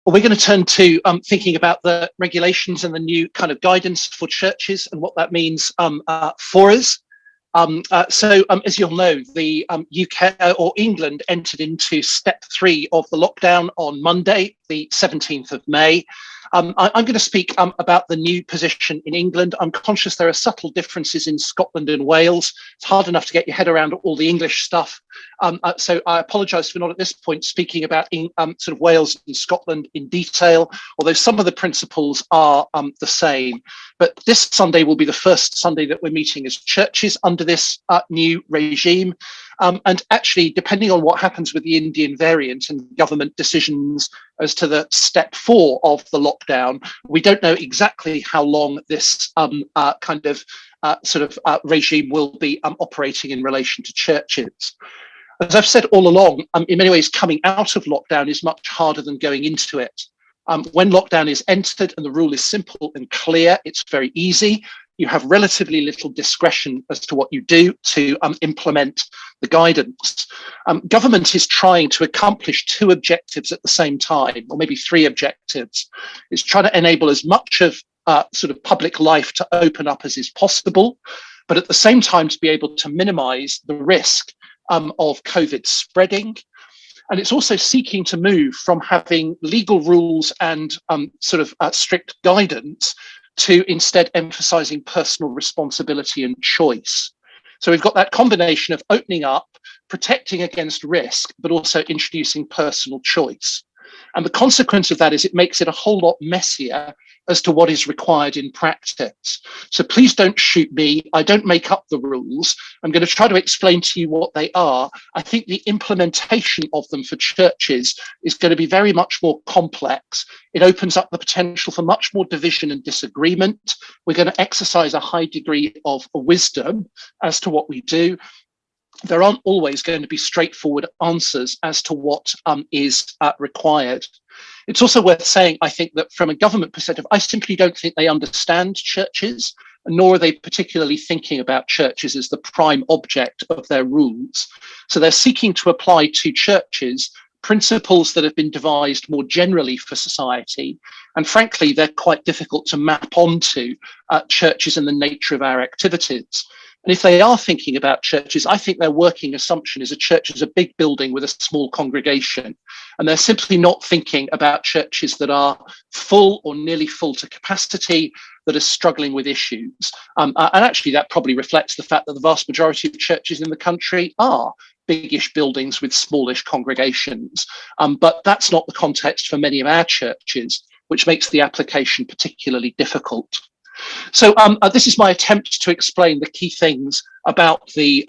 Well, we're going to turn to thinking about the regulations and the new kind of guidance for churches and what that means for us. As you'll know, the UK or England entered into step 3 of the lockdown on Monday, the 17th of May. I'm going to speak about the new position in England. I'm conscious there are subtle differences in Scotland and Wales. It's hard enough to get your head around all the English stuff. So I apologise for not at this point speaking about sort of Wales and Scotland in detail, although some of the principles are the same. But this Sunday will be the first Sunday that we're meeting as churches under this new regime. And actually, depending on what happens with the Indian variant and government decisions as to the step 4 of the lockdown, we don't know exactly how long this regime will be operating in relation to churches. As I've said all along, in many ways, coming out of lockdown is much harder than going into it. When lockdown is entered and the rule is simple and clear, it's very easy. You have relatively little discretion as to what you do to implement the guidance. Government is trying to accomplish 2 objectives at the same time, or maybe 3 objectives. It's trying to enable as much of sort of public life to open up as is possible, but at the same time to be able to minimize the risk of COVID spreading. And it's also seeking to move from having legal rules and strict guidance to instead emphasizing personal responsibility and choice. So we've got that combination of opening up, protecting against risk, but also introducing personal choice. And the consequence of that is it makes it a whole lot messier as to what is required in practice. So please don't shoot me. I don't make up the rules. I'm going to try to explain to you what they are. I think the implementation of them for churches is going to be very much more complex. It opens up the potential for much more division and disagreement. We're going to exercise a high degree of wisdom as to what we do. There aren't always going to be straightforward answers as to what is required. It's also worth saying, I think, that from a government perspective, I simply don't think they understand churches, nor are they particularly thinking about churches as the prime object of their rules. So they're seeking to apply to churches principles that have been devised more generally for society. And frankly, they're quite difficult to map onto churches and the nature of our activities. And if they are thinking about churches, I think their working assumption is a church is a big building with a small congregation. And they're simply not thinking about churches that are full or nearly full to capacity, that are struggling with issues. And actually, that probably reflects the fact that the vast majority of churches in the country are biggish buildings with smallish congregations. But that's not the context for many of our churches, which makes the application particularly difficult. So this is my attempt to explain the key things about the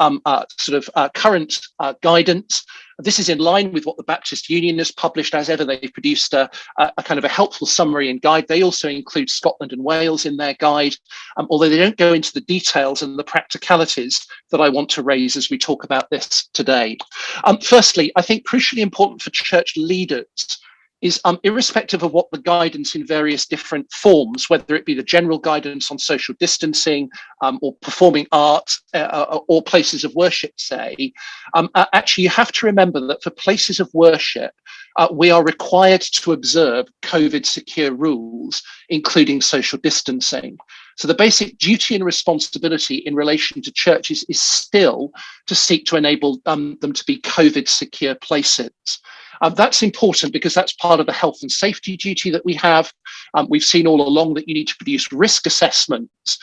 current guidance. This is in line with what the Baptist Union has published. As ever, they've produced a kind of a helpful summary and guide. They also include Scotland and Wales in their guide, although they don't go into the details and the practicalities that I want to raise as we talk about this today. Firstly, I think crucially important for church leaders is irrespective of what the guidance in various different forms, whether it be the general guidance on social distancing or performing arts or places of worship, say, actually you have to remember that for places of worship, we are required to observe COVID secure rules, including social distancing. So the basic duty and responsibility in relation to churches is still to seek to enable them to be COVID secure places. That's important because that's part of the health and safety duty that we have. We've seen all along that you need to produce risk assessments.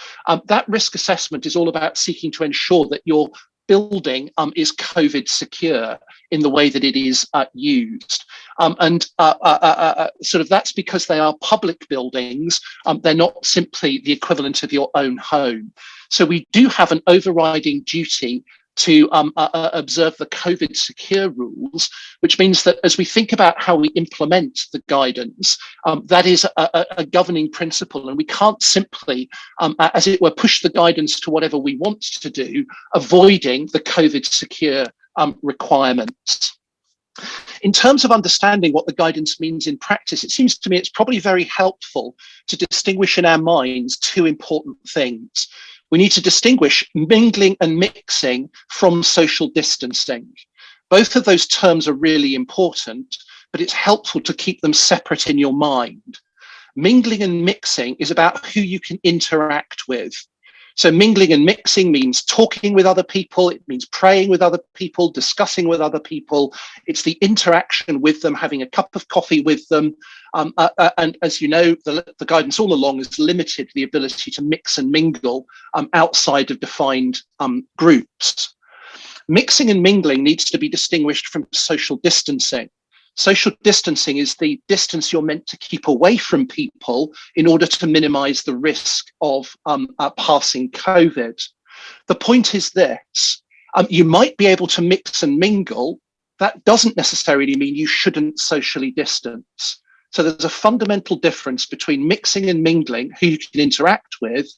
That risk assessment is all about seeking to ensure that your building is COVID secure in the way that it is used. That's because they are public buildings. They're not simply the equivalent of your own home. So we do have an overriding duty to observe the COVID secure rules, which means that as we think about how we implement the guidance, that is a governing principle, and we can't simply, as it were, push the guidance to whatever we want to do, avoiding the COVID secure requirements. In terms of understanding what the guidance means in practice, it seems to me it's probably very helpful to distinguish in our minds 2 important things. We need to distinguish mingling and mixing from social distancing. Both of those terms are really important but it's helpful to keep them separate in your mind. Mingling and mixing is about who you can interact with. So mingling and mixing means talking with other people. It means praying with other people, discussing with other people. It's the interaction with them, having a cup of coffee with them. And as you know, the guidance all along has limited the ability to mix and mingle outside of defined groups. Mixing and mingling needs to be distinguished from social distancing. Social distancing is the distance you're meant to keep away from people in order to minimize the risk of passing COVID. The point is this, you might be able to mix and mingle. That doesn't necessarily mean you shouldn't socially distance. So there's a fundamental difference between mixing and mingling, who you can interact with,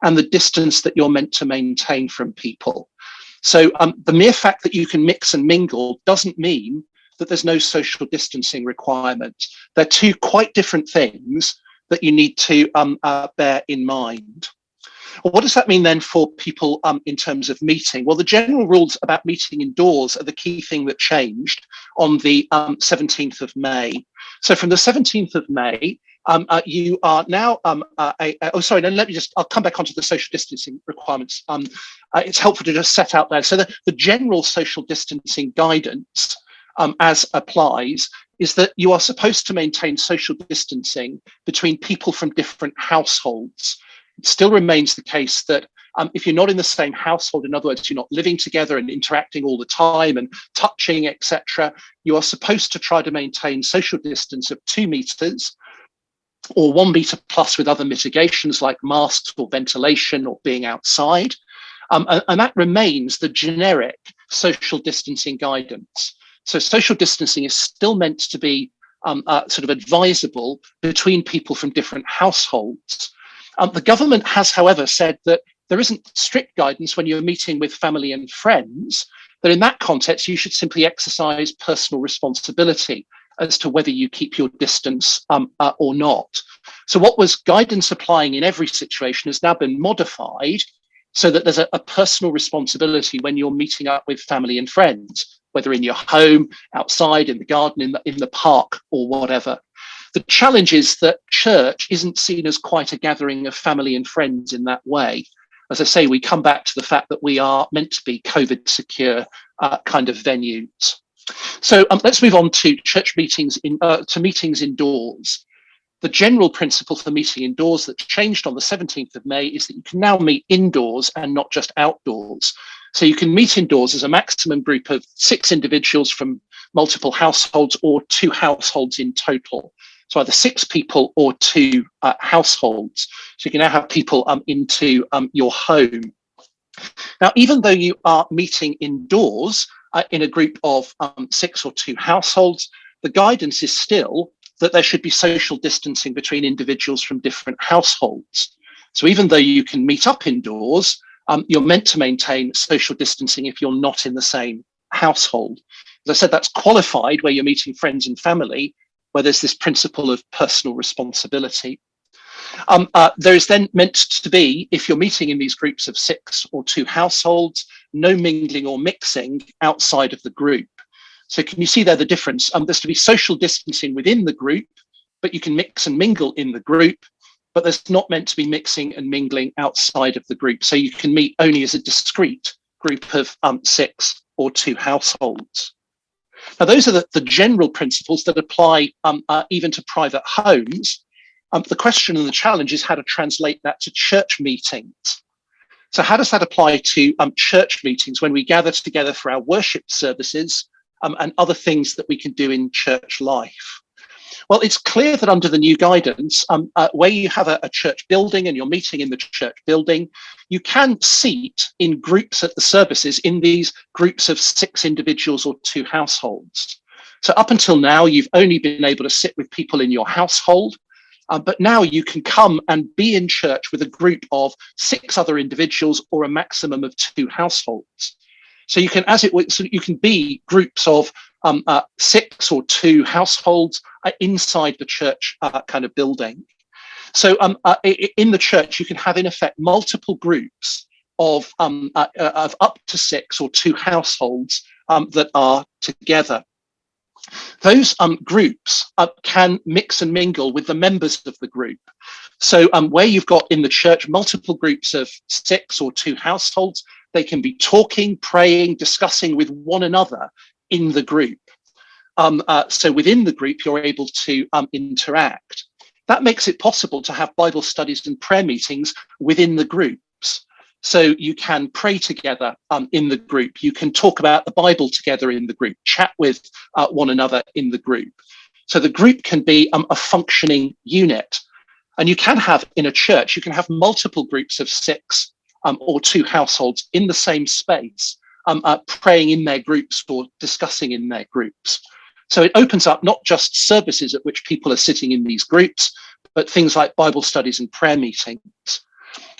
and the distance that you're meant to maintain from people. So the mere fact that you can mix and mingle doesn't mean that there's no social distancing requirement. They're two quite different things that you need to bear in mind. Well, what does that mean then for people in terms of meeting? Well, the general rules about meeting indoors are the key thing that changed on the 17th of May. So from the 17th of May, you are now, I'll come back onto the social distancing requirements. It's helpful to just set out there. So the general social distancing guidance as applies is that you are supposed to maintain social distancing between people from different households. It still remains the case that if you're not in the same household, in other words, you're not living together and interacting all the time and touching, etc., you are supposed to try to maintain social distance of 2 meters or 1 meter plus with other mitigations like masks or ventilation or being outside. And that remains the generic social distancing guidance. So social distancing is still meant to be sort of advisable between people from different households. The government has, however, said that there isn't strict guidance when you're meeting with family and friends, that in that context, you should simply exercise personal responsibility as to whether you keep your distance or not. So what was guidance applying in every situation has now been modified so that there's a personal responsibility when you're meeting up with family and friends, whether in your home, outside, in the garden, in the park, or whatever. The challenge is that church isn't seen as quite a gathering of family and friends in that way. As I say, we come back to the fact that we are meant to be COVID secure kind of venues. So let's move on to church meetings, to meetings indoors. The general principle for meeting indoors that changed on the 17th of May is that you can now meet indoors and not just outdoors. So you can meet indoors as a maximum group of 6 individuals from multiple households or 2 households in total. So either 6 people or 2 households. So you can now have people into your home. Now, even though you are meeting indoors in a group of 6 or 2 households, the guidance is still that there should be social distancing between individuals from different households. So even though you can meet up indoors, you're meant to maintain social distancing if you're not in the same household. As I said, that's qualified where you're meeting friends and family, where there's this principle of personal responsibility. There is then meant to be, if you're meeting in these groups of 6 or 2 households, no mingling or mixing outside of the group. So can you see there the difference? There's to be social distancing within the group, but you can mix and mingle in the group, but there's not meant to be mixing and mingling outside of the group. So you can meet only as a discrete group of 6 or 2 households. Now, those are the general principles that apply even to private homes. The question and the challenge is how to translate that to church meetings. So how does that apply to church meetings when we gather together for our worship services and other things that we can do in church life? Well, it's clear that under the new guidance, where you have a church building and you're meeting in the church building, you can seat in groups at the services in these groups of 6 individuals or 2 households. So up until now, you've only been able to sit with people in your household, but now you can come and be in church with a group of 6 other individuals or a maximum of 2 households. So you can, so you can be groups of 6 or 2 households inside the church kind of building. So in the church, you can have in effect multiple groups of up to 6 or 2 households that are together. Those groups can mix and mingle with the members of the group. So where you've got in the church multiple groups of 6 or 2 households, they can be talking, praying, discussing with one another in the group. So within the group, you're able to interact. That makes it possible to have Bible studies and prayer meetings within the groups. So you can pray together in the group. You can talk about the Bible together in the group, chat with one another in the group. So the group can be a functioning unit. And you can have in a church, you can have multiple groups of 6 or 2 households in the same space, praying in their groups or discussing in their groups. So it opens up not just services at which people are sitting in these groups, but things like Bible studies and prayer meetings.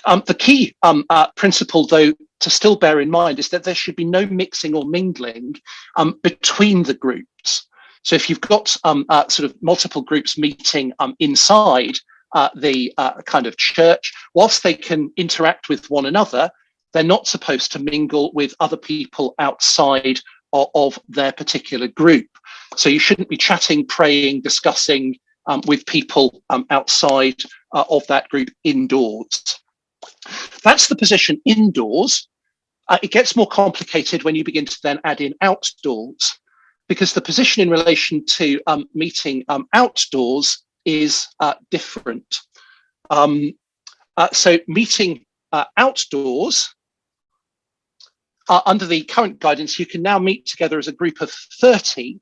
The key principle, though, to still bear in mind is that there should be no mixing or mingling between the groups. So if you've got sort of multiple groups meeting inside the kind of church, whilst they can interact with one another, they're not supposed to mingle with other people outside of their particular group. So you shouldn't be chatting, praying, discussing with people outside of that group indoors. That's the position indoors. It gets more complicated when you begin to then add in outdoors, because the position in relation to meeting outdoors is different. So meeting outdoors, under the current guidance, you can now meet together as a group of 30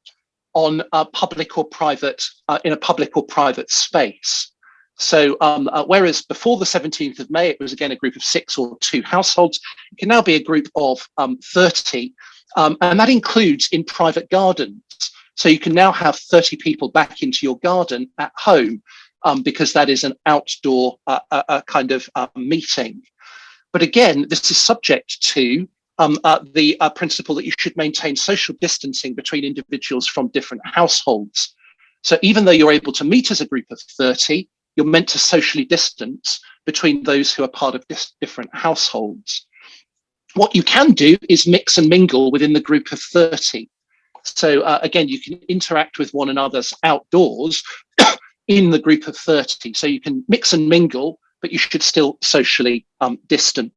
on a public or private, in a public or private space. So whereas before the 17th of May, it was again a group of 6 or 2 households, it can now be a group of 30, and that includes in private gardens. So you can now have 30 people back into your garden at home, because that is an outdoor kind of meeting. But again, this is subject to the principle that you should maintain social distancing between individuals from different households. So even though you're able to meet as a group of 30, you're meant to socially distance between those who are part of different households. What you can do is mix and mingle within the group of 30. So again, you can interact with one another's outdoors in the group of 30. So you can mix and mingle, but you should still socially distance.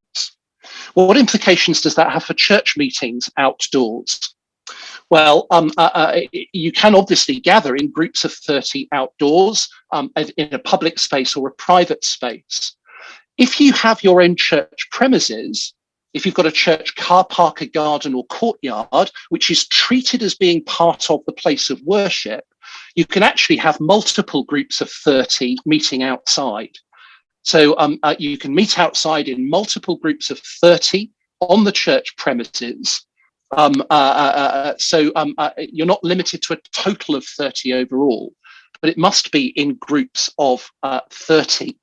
Well, what implications does that have for church meetings outdoors? Well, you can obviously gather in groups of 30 outdoors in a public space or a private space. If you have your own church premises, if you've got a church car park, a garden or courtyard, which is treated as being part of the place of worship, you can actually have multiple groups of 30 meeting outside. So you can meet outside in multiple groups of 30 on the church premises. So you're not limited to a total of 30 overall, but it must be in groups of 30.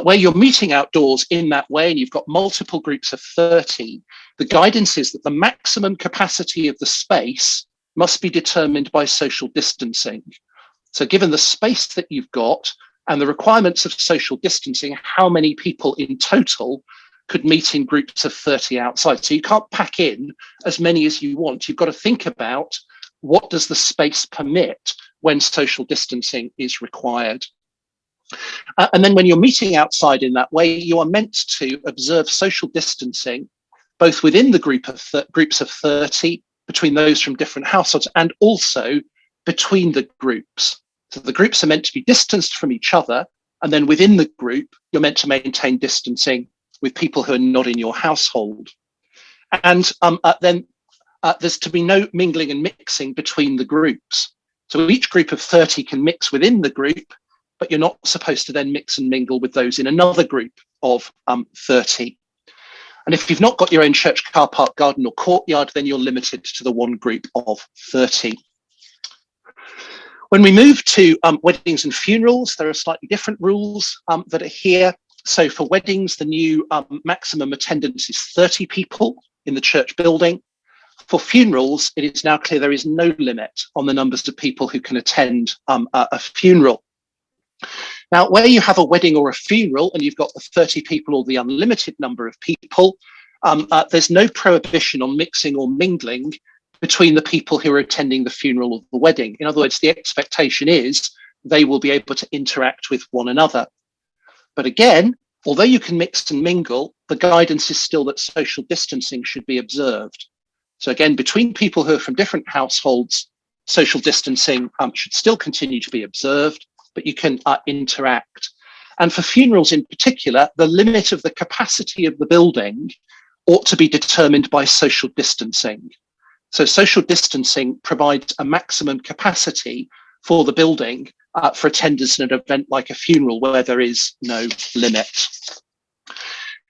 Where you're meeting outdoors in that way and you've got multiple groups of 30, the guidance is that the maximum capacity of the space must be determined by social distancing. So given the space that you've got and the requirements of social distancing, how many people in total could meet in groups of 30 outside? So you can't pack in as many as you want. You've got to think about what does the space permit when social distancing is required. And then when you're meeting outside in that way, you are meant to observe social distancing, both within the groups of 30, between those from different households, and also between the groups. So the groups are meant to be distanced from each other, and then within the group, you're meant to maintain distancing with people who are not in your household. And then there's to be no mingling and mixing between the groups. So each group of 30 can mix within the group, but you're not supposed to then mix and mingle with those in another group of 30. And if you've not got your own church car park, garden or courtyard, then you're limited to the one group of 30. When we move to weddings and funerals, there are slightly different rules that are here. So for weddings, the new maximum attendance is 30 people in the church building. For funerals, it is now clear there is no limit on the numbers of people who can attend a funeral. Now, where you have a wedding or a funeral and you've got the 30 people or the unlimited number of people, there's no prohibition on mixing or mingling between the people who are attending the funeral or the wedding. In other words, the expectation is they will be able to interact with one another. But again, although you can mix and mingle, the guidance is still that social distancing should be observed. So again, between people who are from different households, social distancing should still continue to be observed, but you can interact. And for funerals in particular, the limit of the capacity of the building ought to be determined by social distancing. So social distancing provides a maximum capacity for the building for attendance in an event like a funeral where there is no limit.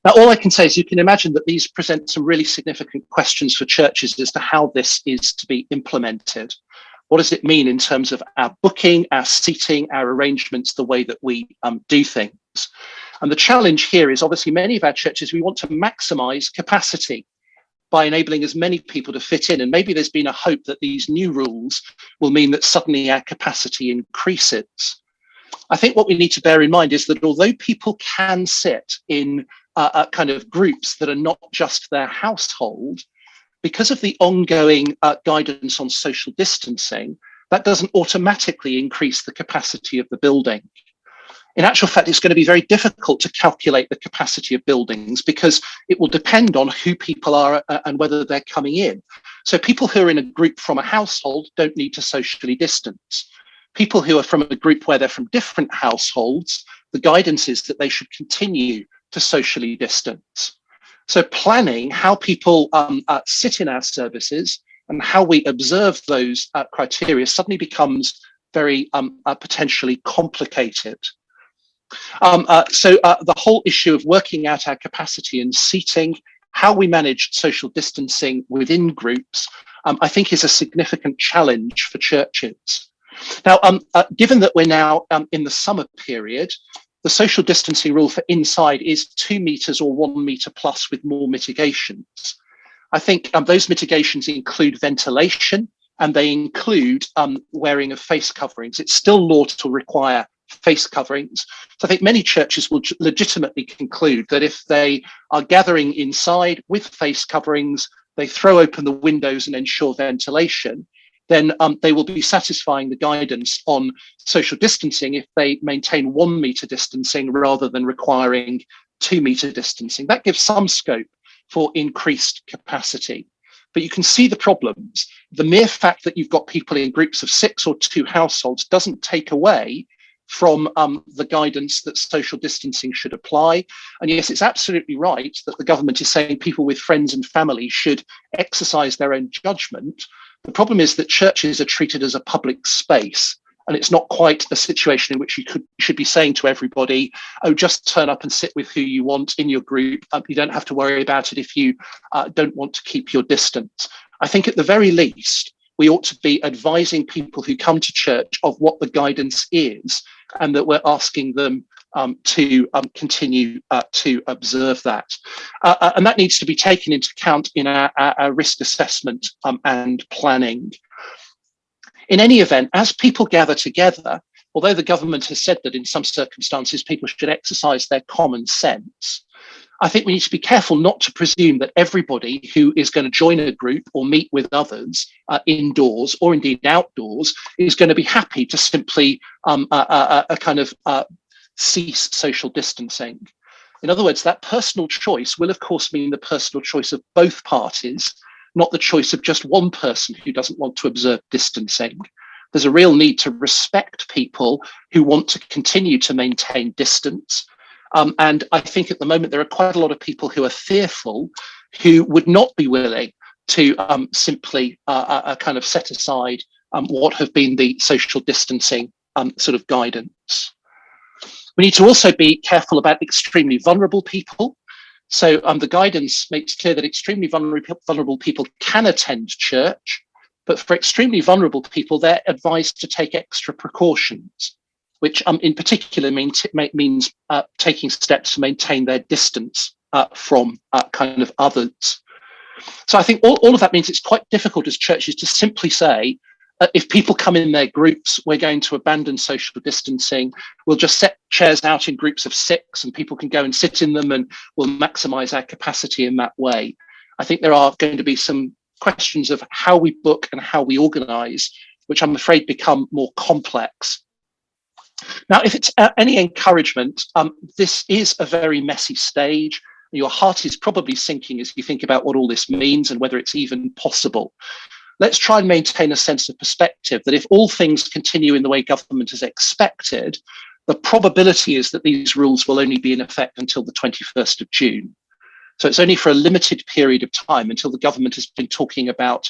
Now, all I can say is you can imagine that these present some really significant questions for churches as to how this is to be implemented. What does it mean in terms of our booking, our seating, our arrangements, the way that we do things? And the challenge here is obviously many of our churches, we want to maximize capacity by enabling as many people to fit in. And maybe there's been a hope that these new rules will mean that suddenly our capacity increases. I think what we need to bear in mind is that although people can sit in kind of groups that are not just their household, because of the ongoing guidance on social distancing, that doesn't automatically increase the capacity of the building. In actual fact, it's going to be very difficult to calculate the capacity of buildings because it will depend on who people are and whether they're coming in. So people who are in a group from a household don't need to socially distance. People who are from a group where they're from different households, the guidance is that they should continue to socially distance. So planning how people sit in our services and how we observe those criteria suddenly becomes very potentially complicated. So the whole issue of working out our capacity and seating, how we manage social distancing within groups, I think is a significant challenge for churches. Now, given that we're now in the summer period, the social distancing rule for inside is 2 meters or 1 meter plus with more mitigations. I think those mitigations include ventilation and they include wearing of face coverings. It's still law to require face coverings. So I think many churches will legitimately conclude that if they are gathering inside with face coverings, they throw open the windows and ensure ventilation, then they will be satisfying the guidance on social distancing if they maintain 1 meter distancing rather than requiring 2 meter distancing. That gives some scope for increased capacity. But you can see the problems. The mere fact that you've got people in groups of 6 or 2 households doesn't take away from the guidance that social distancing should apply. And yes, it's absolutely right that the government is saying people with friends and family should exercise their own judgment. The problem is that churches are treated as a public space, and it's not quite a situation in which you should be saying to everybody, oh, just turn up and sit with who you want in your group. You don't have to worry about it if you don't want to keep your distance. I think at the very least, we ought to be advising people who come to church of what the guidance is and that we're asking them to continue to observe that. And that needs to be taken into account in our risk assessment and planning. In any event, as people gather together, although the government has said that in some circumstances people should exercise their common sense, I think we need to be careful not to presume that everybody who is going to join a group or meet with others indoors or indeed outdoors is going to be happy to simply cease social distancing. In other words, that personal choice will, of course, mean the personal choice of both parties, not the choice of just one person who doesn't want to observe distancing. There's a real need to respect people who want to continue to maintain distance. And I think at the moment there are quite a lot of people who are fearful, who would not be willing to simply kind of set aside what have been the social distancing sort of guidance. We need to also be careful about extremely vulnerable people. So the guidance makes clear that extremely vulnerable people can attend church, but for extremely vulnerable people, they're advised to take extra precautions, which in particular means taking steps to maintain their distance from kind of others. So I think all of that means it's quite difficult as churches to simply say, if people come in their groups, we're going to abandon social distancing. We'll just set chairs out in groups of 6 and people can go and sit in them and we'll maximize our capacity in that way. I think there are going to be some questions of how we book and how we organise, which I'm afraid become more complex. Now, if it's any encouragement, this is a very messy stage. Your heart is probably sinking as you think about what all this means and whether it's even possible. Let's try and maintain a sense of perspective that if all things continue in the way government has expected, the probability is that these rules will only be in effect until the 21st of June. So it's only for a limited period of time until the government has been talking about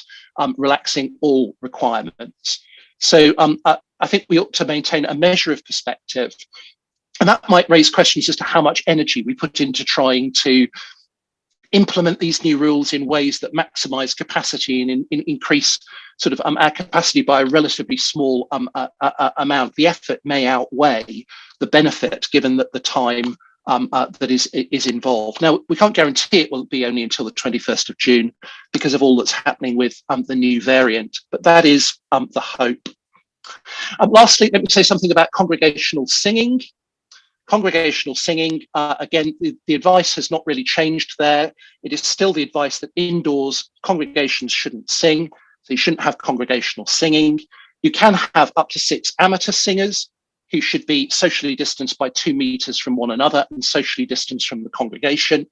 relaxing all requirements. So I think we ought to maintain a measure of perspective. And that might raise questions as to how much energy we put into trying to implement these new rules in ways that maximize capacity and increase sort of our capacity by a relatively small amount. The effort may outweigh the benefit given that the time that is involved. Now, we can't guarantee it will be only until the 21st of June because of all that's happening with the new variant, but that is the hope. Lastly, let me say something about congregational singing. Congregational singing, again, the advice has not really changed there. It is still the advice that indoors congregations shouldn't sing, so you shouldn't have congregational singing. You can have up to 6 amateur singers who should be socially distanced by 2 meters from one another and socially distanced from the congregation,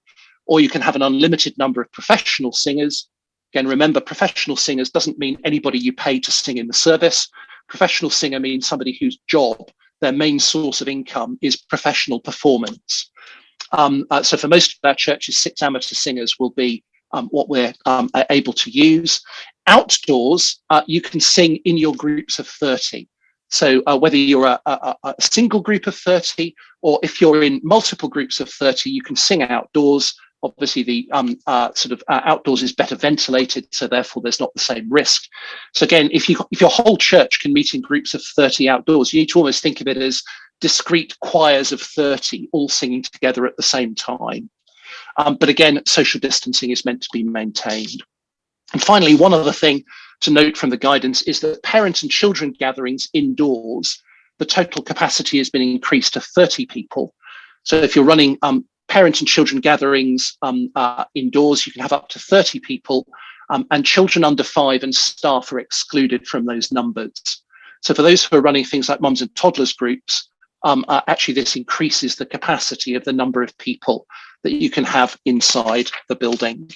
or you can have an unlimited number of professional singers. Again, remember, professional singers doesn't mean anybody you pay to sing in the service. Professional singer means somebody whose job, their main source of income, is professional performance. So for most of our churches, 6 amateur singers will be what we're able to use. Outdoors, you can sing in your groups of 30. So whether you're a single group of 30 or if you're in multiple groups of 30, you can sing outdoors. Obviously, the outdoors is better ventilated, so therefore there's not the same risk. So again, if your whole church can meet in groups of 30 outdoors, you need to almost think of it as discrete choirs of 30 all singing together at the same time. But again, social distancing is meant to be maintained. And finally, one other thing to note from the guidance is that parent and children gatherings indoors, the total capacity has been increased to 30 people. So if you're running parent and children gatherings indoors, you can have up to 30 people, and children under 5 and staff are excluded from those numbers. So for those who are running things like mums and toddlers groups, actually this increases the capacity of the number of people that you can have inside the building.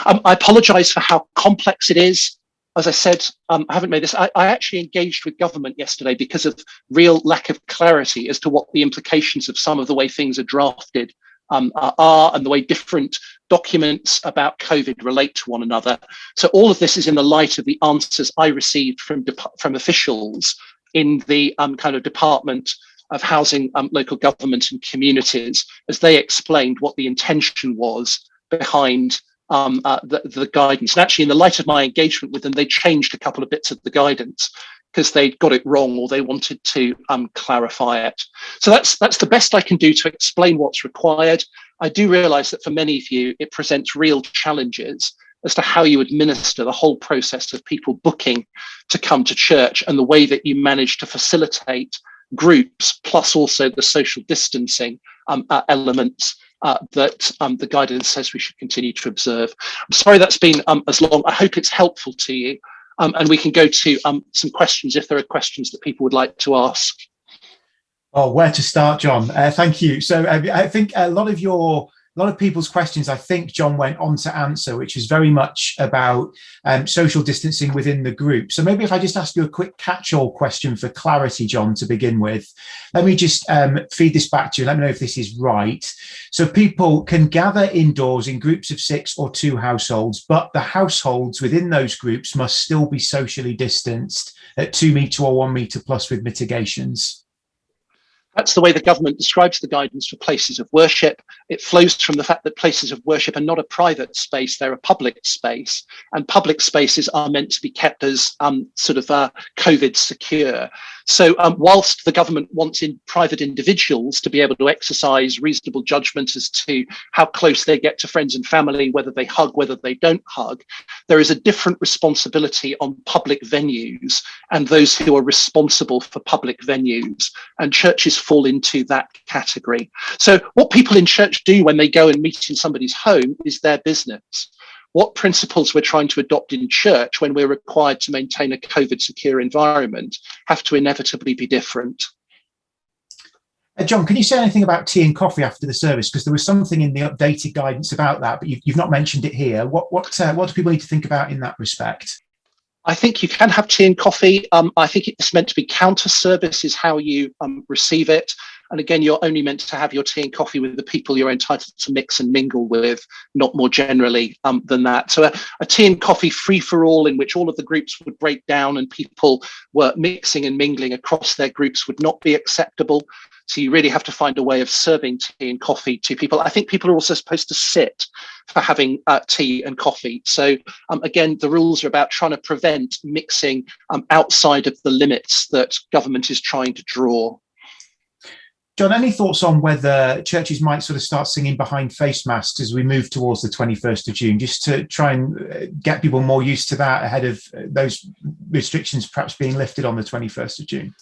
I apologise for how complex it is. As I said, I haven't made this. I actually engaged with government yesterday because of real lack of clarity as to what the implications of some of the way things are drafted are and the way different documents about COVID relate to one another. So all of this is in the light of the answers I received from officials in the kind of Department of Housing, Local Government and Communities, as they explained what the intention was behind the guidance. And actually, in the light of my engagement with them, they changed a couple of bits of the guidance because they got it wrong or they wanted to clarify it. So that's the best I can do to explain what's required. I do realise that for many of you, it presents real challenges as to how you administer the whole process of people booking to come to church and the way that you manage to facilitate groups, plus also the social distancing elements that the guidance says we should continue to observe. I'm sorry that's been as long. I hope it's helpful to you. And we can go to some questions if there are questions that people would like to ask. Oh, where to start, John? Thank you. So I think a lot of people's questions, I think John went on to answer, which is very much about social distancing within the group. So maybe if I just ask you a quick catch-all question for clarity, John, to begin with. Let me just feed this back to you. Let me know if this is right. So people can gather indoors in groups of 6 or 2 households, but the households within those groups must still be socially distanced at 2 metre or 1 metre plus with mitigations. That's the way the government describes the guidance for places of worship. It flows from the fact that places of worship are not a private space, they're a public space. And public spaces are meant to be kept as COVID secure. So whilst the government wants private individuals to be able to exercise reasonable judgment as to how close they get to friends and family, whether they hug, whether they don't hug, there is a different responsibility on public venues and those who are responsible for public venues. And churches fall into that category. So what people in church do when they go and meet in somebody's home is their business. what principles we're trying to adopt in church when we're required to maintain a COVID secure environment have to inevitably be different. John, can you say anything about tea and coffee after the service? Because there was something in the updated guidance about that, but you've not mentioned it here. What do people need to think about in that respect? I think you can have tea and coffee. I think it's meant to be counter service is how you receive it. And again, you're only meant to have your tea and coffee with the people you're entitled to mix and mingle with, not more generally than that. So a tea and coffee free-for-all in which all of the groups would break down and people were mixing and mingling across their groups would not be acceptable. So you really have to find a way of serving tea and coffee to people. I think people are also supposed to sit for having tea and coffee. So again, the rules are about trying to prevent mixing outside of the limits that government is trying to draw. John, any thoughts on whether churches might sort of start singing behind face masks as we move towards the 21st of June, just to try and get people more used to that ahead of those restrictions perhaps being lifted on the 21st of June?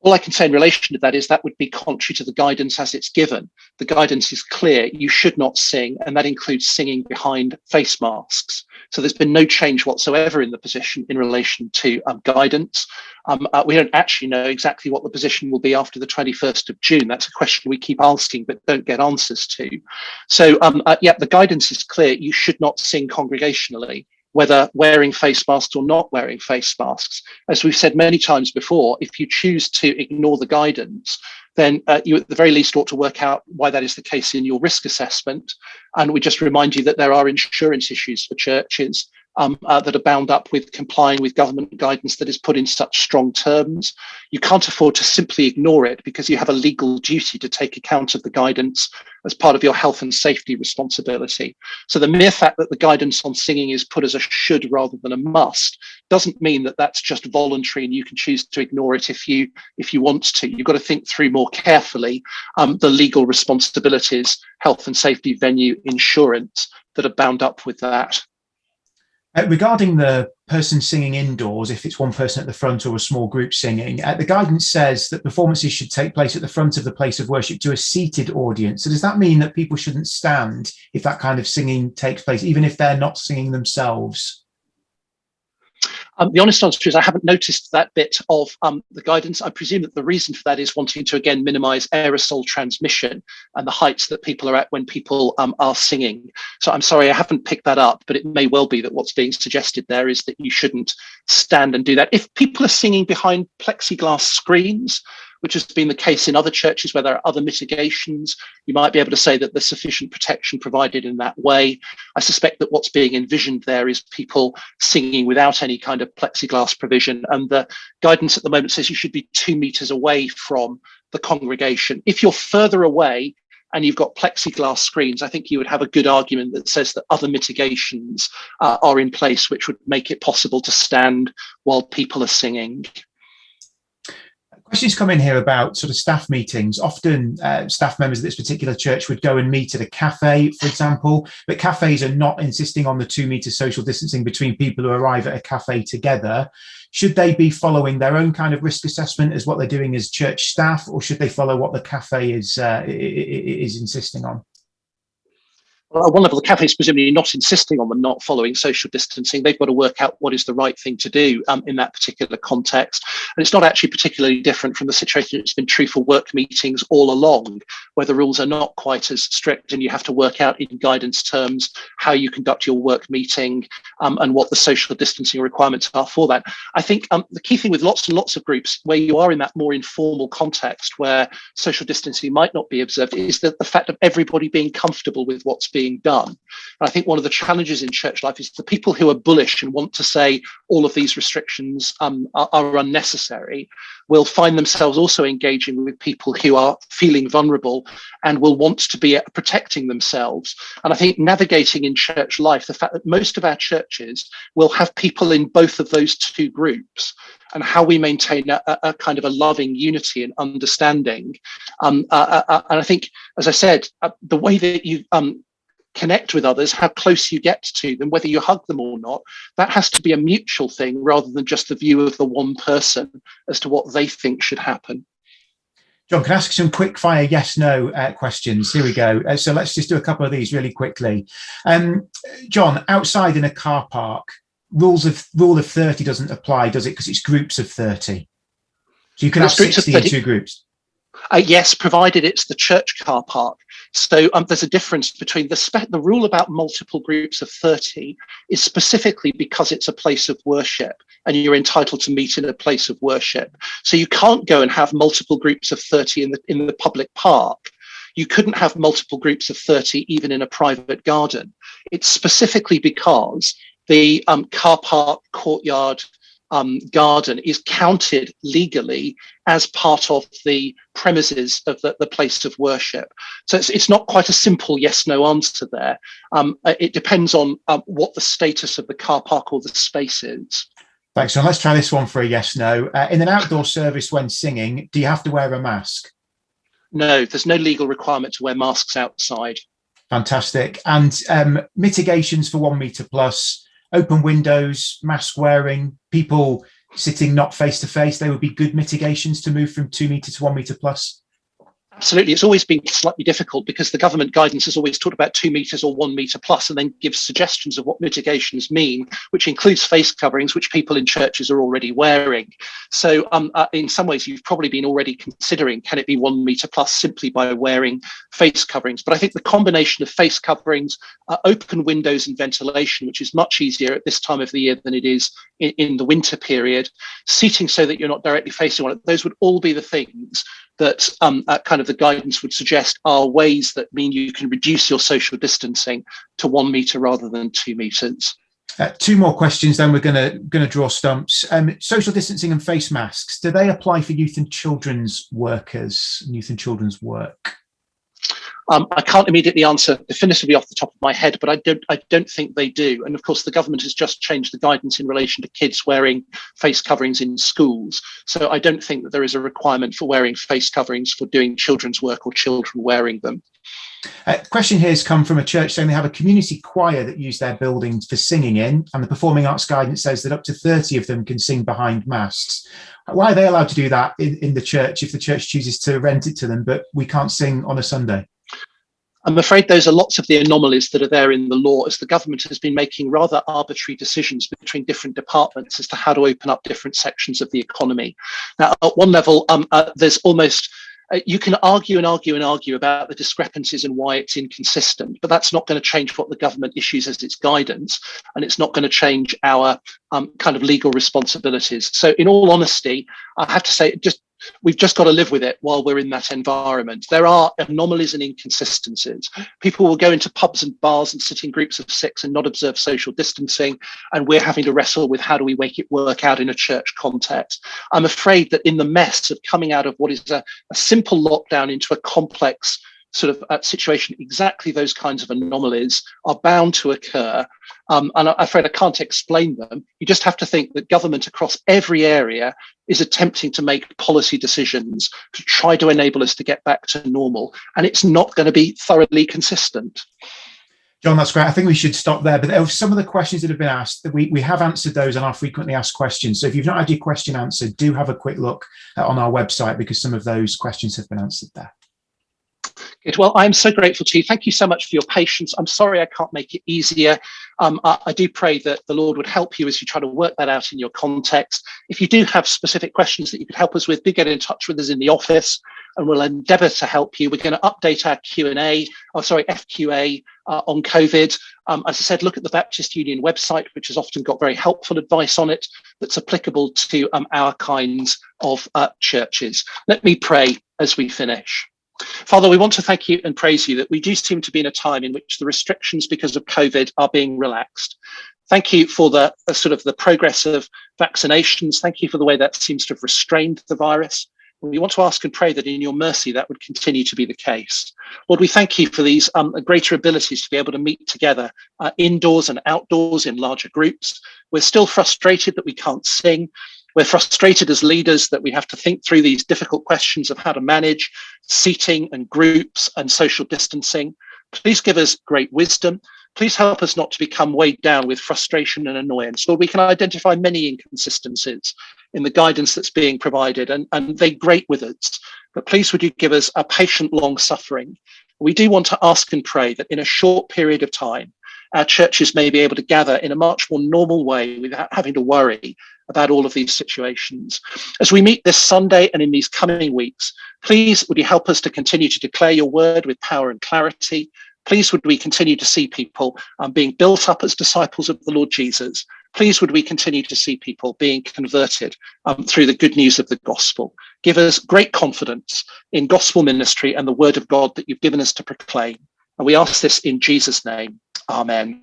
All I can say in relation to that is that would be contrary to the guidance as it's given. The guidance is clear. You should not sing, and that includes singing behind face masks. So there's been no change whatsoever in the position in relation to guidance. We don't actually know exactly what the position will be after the 21st of June. That's a question we keep asking but don't get answers to. So yeah, the guidance is clear. You should not sing congregationally, whether wearing face masks or not wearing face masks. As we've said many times before, if you choose to ignore the guidance, then you at the very least ought to work out why that is the case in your risk assessment. And we just remind you that there are insurance issues for churches that are bound up with complying with government guidance that is put in such strong terms. You can't afford to simply ignore it because you have a legal duty to take account of the guidance as part of your health and safety responsibility. So the mere fact that the guidance on singing is put as a should rather than a must doesn't mean that that's just voluntary and you can choose to ignore it if you want to. You've got to think through more carefully the legal responsibilities, health and safety, venue, insurance that are bound up with that. Regarding the person singing indoors, if it's one person at the front or a small group singing, the guidance says that performances should take place at the front of the place of worship to a seated audience. So does that mean that people shouldn't stand if that kind of singing takes place, even if they're not singing themselves? The honest answer is I haven't noticed that bit of the guidance. I presume that the reason for that is wanting to, again, minimise aerosol transmission and the heights that people are at when people are singing. So I'm sorry, I haven't picked that up, but it may well be that what's being suggested there is that you shouldn't stand and do that. If people are singing behind plexiglass screens, which has been the case in other churches where there are other mitigations, you might be able to say that there's sufficient protection provided in that way. I suspect that what's being envisioned there is people singing without any kind of plexiglass provision. And the guidance at the moment says you should be 2 meters away from the congregation. If you're further away and you've got plexiglass screens, I think you would have a good argument that says that other mitigations are in place, which would make it possible to stand while people are singing. Questions come in here about sort of staff meetings. Often staff members of this particular church would go and meet at a cafe, for example, but cafes are not insisting on the 2 meter social distancing between people who arrive at a cafe together. Should they be following their own kind of risk assessment as what they're doing as church staff, or should they follow what the cafe is insisting on? Well, one level, the cafe is presumably not insisting on them not following social distancing. They've got to work out what is the right thing to do in that particular context. And it's not actually particularly different from the situation that's been true for work meetings all along, where the rules are not quite as strict and you have to work out in guidance terms how you conduct your work meeting and what the social distancing requirements are for that. I think the key thing with lots and lots of groups where you are in that more informal context where social distancing might not be observed is that the fact of everybody being comfortable with what's being done. And I think one of the challenges in church life is the people who are bullish and want to say all of these restrictions are unnecessary will find themselves also engaging with people who are feeling vulnerable and will want to be protecting themselves. And I think navigating in church life, the fact that most of our churches will have people in both of those two groups and how we maintain a kind of a loving unity and understanding. And I think, as I said, the way that you connect with others, how close you get to them, whether you hug them or not, that has to be a mutual thing rather than just the view of the one person as to what they think should happen. John, can I ask some quick fire yes, no questions? Here we go. So let's just do a couple of these really quickly. John, outside in a car park, rule of 30 doesn't apply, does it? Because it's groups of 30. So you can have 60 in two groups. Yes, provided it's the church car park. So there's a difference between the rule about multiple groups of 30 is specifically because it's a place of worship and you're entitled to meet in a place of worship. So you can't go and have multiple groups of 30 in the public park. You couldn't have multiple groups of 30 even in a private garden. It's specifically because the car park, courtyard, garden is counted legally as part of the premises of the place of worship. So it's not quite a simple yes/no answer there. It depends on what the status of the car park or the space is. Thanks, John. Let's try this one for a yes/no. In an outdoor service when singing, do you have to wear a mask? No, there's no legal requirement to wear masks outside. Fantastic. And mitigations for 1 metre plus. Open windows, mask wearing, people sitting not face to face, they would be good mitigations to move from 2 metre to 1 metre plus. Absolutely. It's always been slightly difficult because the government guidance has always talked about 2 metres or 1 metre plus and then gives suggestions of what mitigations mean, which includes face coverings, which people in churches are already wearing. So in some ways, you've probably been already considering, can it be 1 metre plus simply by wearing face coverings? But I think the combination of face coverings, open windows and ventilation, which is much easier at this time of the year than it is in the winter period, seating so that you're not directly facing one, those would all be the things that kind of the guidance would suggest are ways that mean you can reduce your social distancing to 1 metre rather than 2 metres. Two more questions, then we're going to draw stumps. Social distancing and face masks, do they apply for youth and children's workers and youth and children's work? I can't immediately answer definitively off the top of my head, but I don't think they do. And of course, the government has just changed the guidance in relation to kids wearing face coverings in schools. So I don't think that there is a requirement for wearing face coverings for doing children's work or children wearing them. Question here has come from a church saying they have a community choir that use their buildings for singing in, and the performing arts guidance says that up to 30 of them can sing behind masks. Why are they allowed to do that in the church if the church chooses to rent it to them, but we can't sing on a Sunday? I'm afraid those are lots of the anomalies that are there in the law, as the government has been making rather arbitrary decisions between different departments as to how to open up different sections of the economy. Now, at one level, there's almost you can argue and argue and argue about the discrepancies and why it's inconsistent, but that's not going to change what the government issues as its guidance, and it's not going to change our kind of legal responsibilities. So in all honesty, I have to say, we've just got to live with it while we're in that environment. There are anomalies and inconsistencies. People will go into pubs and bars and sit in groups of 6 and not observe social distancing, and we're having to wrestle with how do we make it work out in a church context. I'm afraid that in the mess of coming out of what is a simple lockdown into a complex sort of situation, exactly those kinds of anomalies are bound to occur. And I'm afraid I can't explain them. You just have to think that government across every area is attempting to make policy decisions to try to enable us to get back to normal. And it's not going to be thoroughly consistent. John, that's great. I think we should stop there. But some of the questions that have been asked, we have answered those on our frequently asked questions. So if you've not had your question answered, do have a quick look on our website, because some of those questions have been answered there. Good. Well, I'm so grateful to you. Thank you so much for your patience. I'm sorry I can't make it easier. I do pray that the Lord would help you as you try to work that out in your context. If you do have specific questions that you could help us with, do get in touch with us in the office and we'll endeavour to help you. We're going to update our FQA on COVID. As I said, look at the Baptist Union website, which has often got very helpful advice on it that's applicable to our kinds of churches. Let me pray as we finish. Father, we want to thank you and praise you that we do seem to be in a time in which the restrictions because of COVID are being relaxed. Thank you for the sort of the progress of vaccinations. Thank you for the way that seems to have restrained the virus. We want to ask and pray that in your mercy that would continue to be the case. Lord, we thank you for these greater abilities to be able to meet together indoors and outdoors in larger groups. We're still frustrated that we can't sing. We're frustrated as leaders that we have to think through these difficult questions of how to manage seating and groups and social distancing. Please give us great wisdom. Please help us not to become weighed down with frustration and annoyance. Lord, we can identify many inconsistencies in the guidance that's being provided, and they grate with us. But please would you give us a patient long suffering. We do want to ask and pray that in a short period of time, our churches may be able to gather in a much more normal way without having to worry about all of these situations. As we meet this Sunday and in these coming weeks, please would you help us to continue to declare your word with power and clarity. Please would we continue to see people being built up as disciples of the Lord Jesus. Please would we continue to see people being converted through the good news of the gospel. Give us great confidence in gospel ministry and the word of God that you've given us to proclaim. And we ask this in Jesus' name. Amen.